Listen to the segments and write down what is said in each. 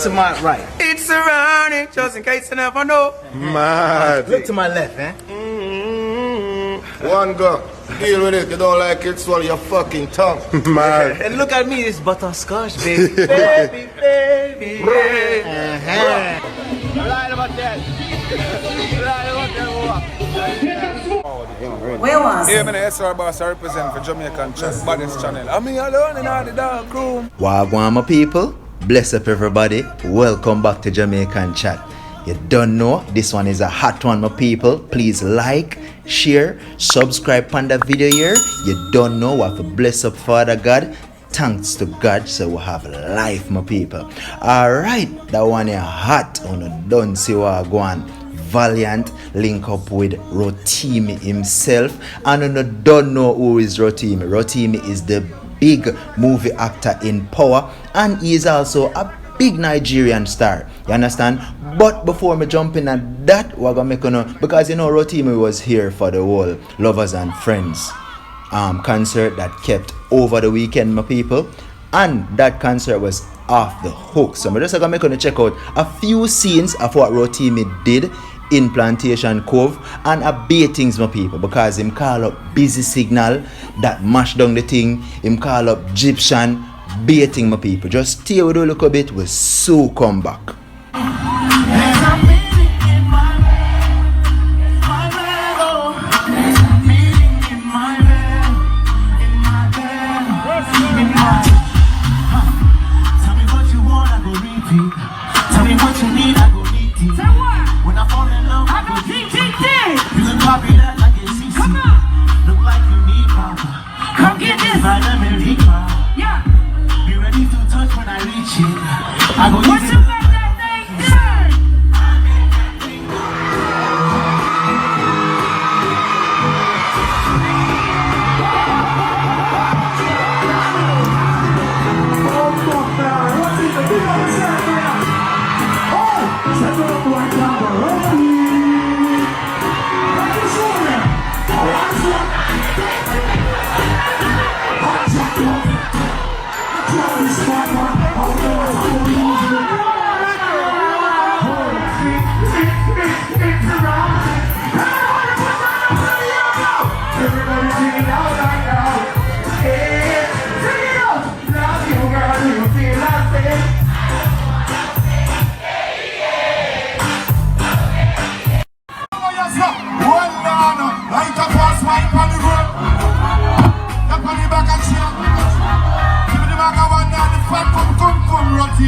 to my right. It's Serani, just in case you never know. Mad. Look to my left, eh? One go. Deal with it. You don't like it, swallow your fucking tongue. Mad. And look at me, it's butterscotch, baby. baby, baby. Yeah. Right about that. Right about that. Where was it? I'm SR boss, I represent for Jamaican Baddest Channel. I'm here alone in all the dark room. Wagwan, my people. Bless up everybody. Welcome back to Jamaican Chat. You don't know, this one is a hot one, my people. Please like, share, subscribe on the video here. You don't know what to bless up Father God. Thanks to God, so we have life, my people. Alright, that one is hot. Don't see what going. Valiant link up with Rotimi himself. And you don't know who is Rotimi. Rotimi is the big movie actor in Power, and he is also a big Nigerian star. You understand? But before me jump in at that, we're gonna make because you know Rotimi was here for the whole Lovers and Friends concert that kept over the weekend, my people, and that concert was off the hook. So I'm just gonna make check out a few scenes of what Rotimi did in Plantation Cove and a bait things, my people, because him call up Busy Signal that mash down the thing. Him call up Gyptian, baiting, my people. Just stay with a little bit, we'll soon come back.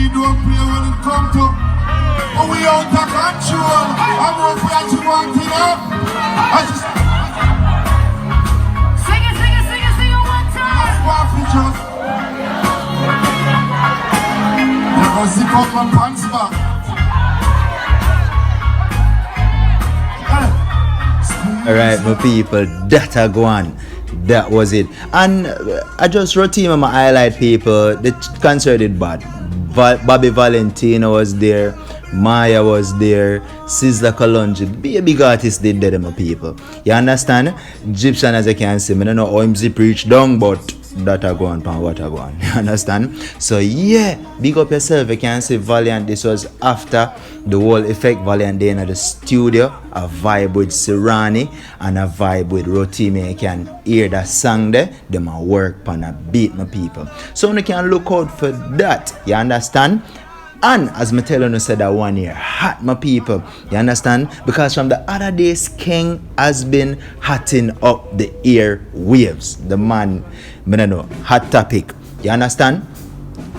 Don't play when it come to but we out of control. I'm going for you to want it up. Sing it one time. I'm going to zip up my pants back. Alright, my people, that a go on. That was it. And I just Rotimi my highlight people. The concert did bad. Bobby Valentino was there, Maya was there, Sizzla Kalonji, be a big artist did that, my people. You understand? Gyptian, as I can see, I don't know how him zip reach down, but that a go on, what a go on. You understand? So yeah, big up yourself. You can see Valiant, this was after the whole effect. Valiant day in the studio, a vibe with Serani and a vibe with Rotimi. You can hear that song there, them a work on a beat, my people. So you can look out for that, you understand? And as me tell you, said that 1 year hot, my people, you understand? Because from the other day, Skeng has been hotting up the air waves. The man, I don't know, hot topic, you understand?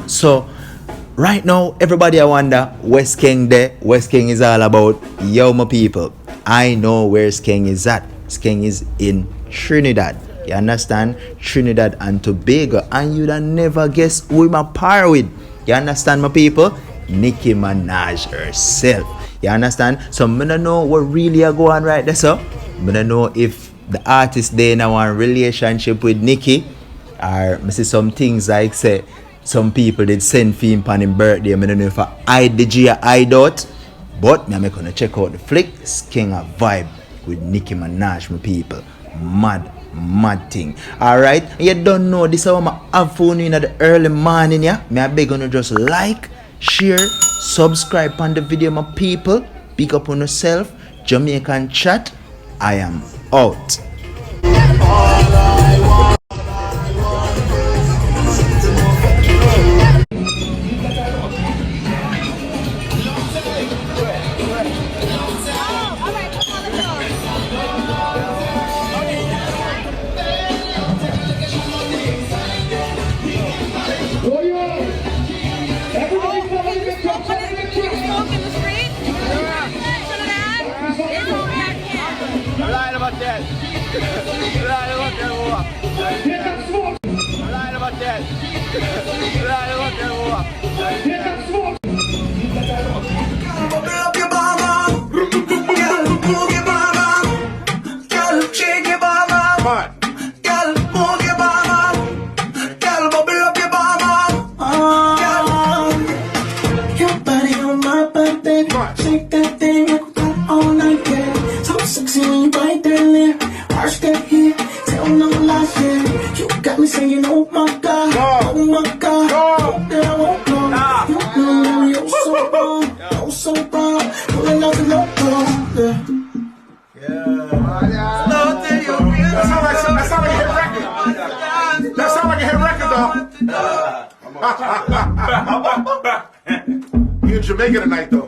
So right now, everybody I wonder where Skeng there, where Skeng is all about. Yo, my people, I know where Skeng is at. Skeng is in Trinidad. You understand? Trinidad and Tobago. And you'd never guess who I'm a par with. You understand, my people? Nicki Minaj herself. You understand? So I don't know what really are going on right there, so I don't know if the artist there in a relationship with Nicki, or I see some things like say some people did send for him on his birthday. I don't know if I hide the G or hide out, but I'm gonna check out the flick. Skeng a vibe with Nicki Minaj, my people. Mad thing. Alright, you don't know this is how I have phone in the early morning, yeah? I beg you to just like, share, Subscribe on the video, my people. Pick up on yourself. Jamaican chat. I am out. I'm lying about that. I'm lying about that. I'm lying about that. I'm lying about that. Bubble up your mama. Girl, move your mama. Girl, shake your mama. Girl, move your mama. Girl, bubble up your mama. Your body on my birthday. Shake that thing, make it go all night, yeah. So sexy when you bite that lip. Arch that hip, tell no lies, yeah. You got me saying, oh my God, oh my God. Oh, girl, I won't go. You know you're so wrong, oh so wrong. Pulling out the loco, yeah. Slow till you feel That sound like a hit record. That sound like a hit record, though. You in Jamaica tonight, though.